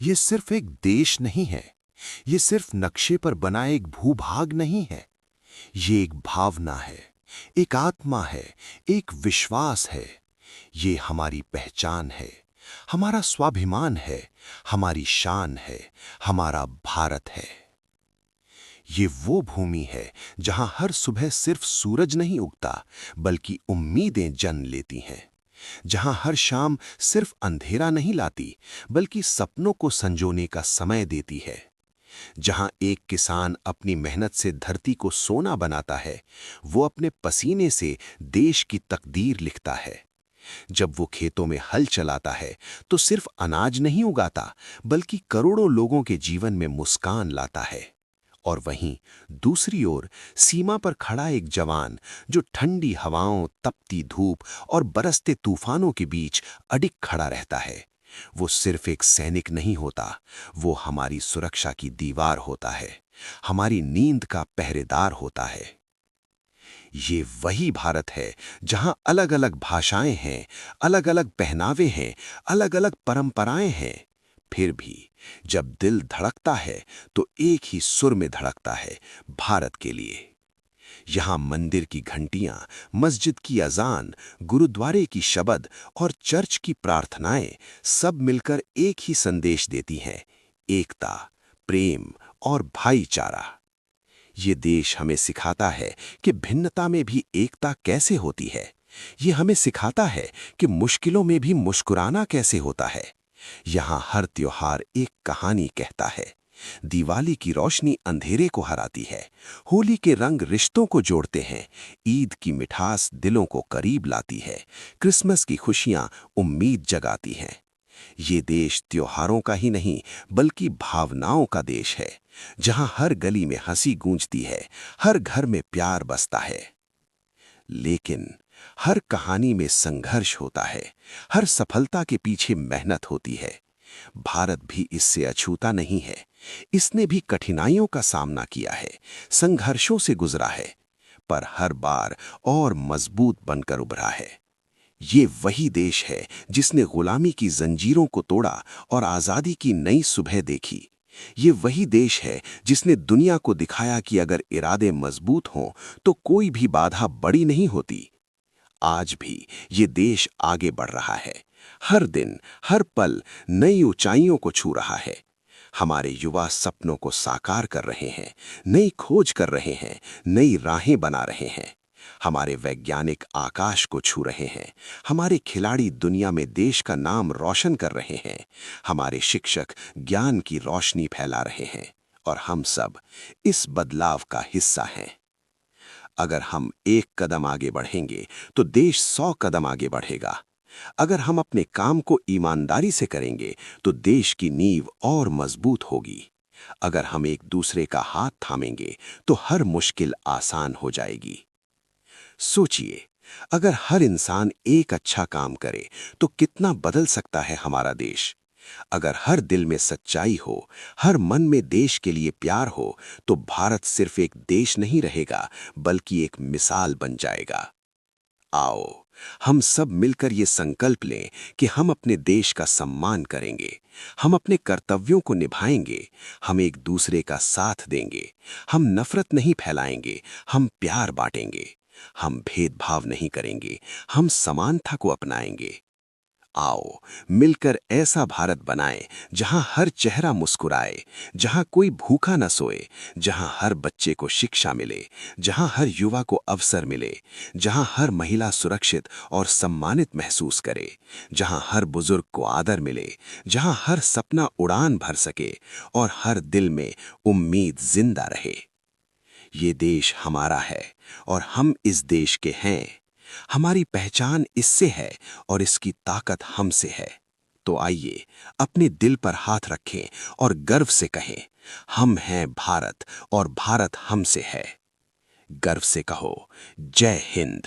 ये सिर्फ एक देश नहीं है, ये सिर्फ नक्शे पर बना एक भूभाग नहीं है। ये एक भावना है, एक आत्मा है, एक विश्वास है। ये हमारी पहचान है, हमारा स्वाभिमान है, हमारी शान है, हमारा भारत है। ये वो भूमि है जहां हर सुबह सिर्फ सूरज नहीं उगता, बल्कि उम्मीदें जन्म लेती हैं। जहां हर शाम सिर्फ अंधेरा नहीं लाती, बल्कि सपनों को संजोने का समय देती है। जहां एक किसान अपनी मेहनत से धरती को सोना बनाता है, वो अपने पसीने से देश की तकदीर लिखता है। जब वो खेतों में हल चलाता है, तो सिर्फ अनाज नहीं उगाता, बल्कि करोड़ों लोगों के जीवन में मुस्कान लाता है। और वहीं दूसरी ओर सीमा पर खड़ा एक जवान, जो ठंडी हवाओं, तपती धूप और बरसते तूफानों के बीच अडिग खड़ा रहता है, वो सिर्फ एक सैनिक नहीं होता, वो हमारी सुरक्षा की दीवार होता है, हमारी नींद का पहरेदार होता है। ये वही भारत है जहां अलग अलग भाषाएं हैं, अलग अलग पहनावे हैं, अलग अलग परंपराएं हैं। फिर भी जब दिल धड़कता है, तो एक ही सुर में धड़कता है, भारत के लिए। यहाँ मंदिर की घंटियां, मस्जिद की अजान, गुरुद्वारे की शबद और चर्च की प्रार्थनाएं सब मिलकर एक ही संदेश देती हैं: एकता, प्रेम और भाईचारा। ये देश हमें सिखाता है कि भिन्नता में भी एकता कैसे होती है। ये हमें सिखाता है कि मुश्किलों में भी मुस्कुराना कैसे होता है। यहाँ हर त्योहार एक कहानी कहता है। दिवाली की रोशनी अंधेरे को हराती है, होली के रंग रिश्तों को जोड़ते हैं, ईद की मिठास दिलों को करीब लाती है, क्रिसमस की खुशियां उम्मीद जगाती हैं। ये देश त्योहारों का ही नहीं, बल्कि भावनाओं का देश है, जहां हर गली में हंसी गूंजती है, हर घर में प्यार बसता है। लेकिन हर कहानी में संघर्ष होता है, हर सफलता के पीछे मेहनत होती है। भारत भी इससे अछूता नहीं है। इसने भी कठिनाइयों का सामना किया है, संघर्षों से गुजरा है, पर हर बार और मजबूत बनकर उभरा है। ये वही देश है जिसने गुलामी की जंजीरों को तोड़ा और आजादी की नई सुबह देखी। ये वही देश है जिसने दुनिया को दिखाया कि अगर इरादे मजबूत हों, तो कोई भी बाधा बड़ी नहीं होती। आज भी ये देश आगे बढ़ रहा है, हर दिन, हर पल नई ऊंचाइयों को छू रहा है। हमारे युवा सपनों को साकार कर रहे हैं, नई खोज कर रहे हैं, नई राहें बना रहे हैं। हमारे वैज्ञानिक आकाश को छू रहे हैं, हमारे खिलाड़ी दुनिया में देश का नाम रोशन कर रहे हैं, हमारे शिक्षक ज्ञान की रोशनी फैला रहे हैं, और हम सब इस बदलाव का हिस्सा हैं। अगर हम एक कदम आगे बढ़ेंगे, तो देश 100 कदम आगे बढ़ेगा। अगर हम अपने काम को ईमानदारी से करेंगे, तो देश की नींव और मजबूत होगी। अगर हम एक दूसरे का हाथ थामेंगे, तो हर मुश्किल आसान हो जाएगी। सोचिए, अगर हर इंसान एक अच्छा काम करे, तो कितना बदल सकता है हमारा देश। अगर हर दिल में सच्चाई हो, हर मन में देश के लिए प्यार हो, तो भारत सिर्फ एक देश नहीं रहेगा, बल्कि एक मिसाल बन जाएगा। आओ, हम सब मिलकर ये संकल्प लें कि हम अपने देश का सम्मान करेंगे, हम अपने कर्तव्यों को निभाएंगे, हम एक दूसरे का साथ देंगे, हम नफरत नहीं फैलाएंगे, हम प्यार बांटेंगे, हम भेदभाव नहीं करेंगे, हम समानता को अपनाएंगे। आओ, मिलकर ऐसा भारत बनाएं जहां हर चेहरा मुस्कुराए, जहां कोई भूखा न सोए, जहां हर बच्चे को शिक्षा मिले, जहां हर युवा को अवसर मिले, जहां हर महिला सुरक्षित और सम्मानित महसूस करे, जहां हर बुजुर्ग को आदर मिले, जहां हर सपना उड़ान भर सके और हर दिल में उम्मीद जिंदा रहे। ये देश हमारा है और हम इस देश के हैं। हमारी पहचान इससे है और इसकी ताकत हमसे है। तो आइए, अपने दिल पर हाथ रखें और गर्व से कहें, हम हैं भारत और भारत हमसे है। गर्व से कहो, जय हिंद।